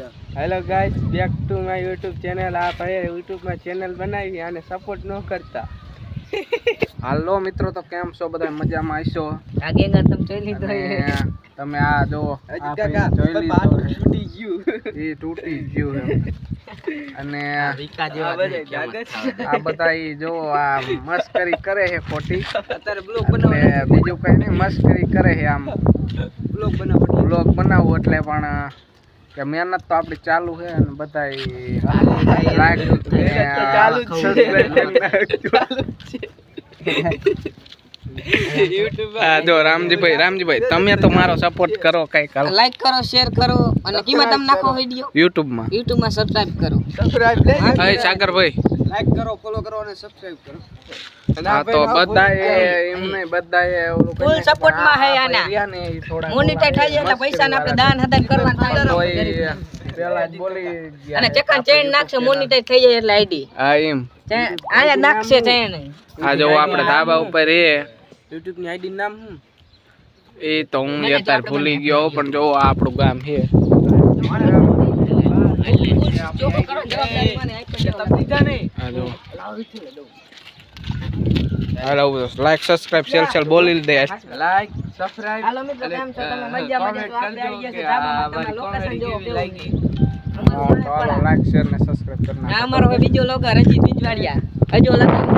Hello guys, back to my YouTube channel. आप है YouTube में चैनल बनावी आने सपोर्ट न करता। હાલો મિત્રો, તો કેમ છો બધા? મજામાં આશો? આગે ના તમે જોઈ લીધો તમે આ જો આ ભાઈ જોઈ લીધો તૂટી ગયું, એ તૂટી ગયું એમ. અને વિકા જેવા આ બધા ઈ જો આ મસ્કરી કરે છે ખોટી. અત્યારે બ્લોગ બનાવો, બીજું કઈ નહીં, મસ્કરી કરે છે. આમ બ્લોગ બનાવવું એટલે પણ કે મહેનત તો આપડી ચાલુ છે અને બધા લાઈક ચાલુ જો રામજીભાઈ તમે તો મારો સપોર્ટ કરો, કઈ કરો, લાઈક કરો, શેર કરો અને કીમાં તમે નાખો વિડિયો યુટ્યુબ માં સબસ્ક્રાઇબ કરો. હા સાગરભાઈ, લાઈક કરો, ફોલો કરો અને સબસ્ક્રાઇબ કરો. હા તો બધાએ એમને બધાએ ઓલું ફૂલ સપોર્ટ માં હે આના મોનેટાઈઝ થઈ જાય એટલે પૈસા ને આપણે દાન હદાન કરવાના થાય. પેલા જ બોલી ગયા અને ચેકન ચેન નાખશે મોનેટાઈઝ થઈ જાય એટલે આઈડી. હા એમ આયા નાખશે ચેન. આ જો આપણે ધાબા ઉપર એ YouTube ની આઈડી નામ શું? એ તો હું અત્યારે ભૂલી ગયો, પણ જો આ આપણું ગામ છે. હાલો લાઈક સબસ્ક્રાઇબ સેલ બોલી દે. Like subscribe. હાલો મિત્રો, કેમ છો તમે? મજામાં છો? આપણે આવી ગયા છે ધાબામાં. તમે લોકેશન જોવો કેવું લાગી. લાઈક શેર ને સબસ્ક્રાઇબ કરના. આ અમારો બીજો લોગર રજીત બીજવાડિયા. હજો લગન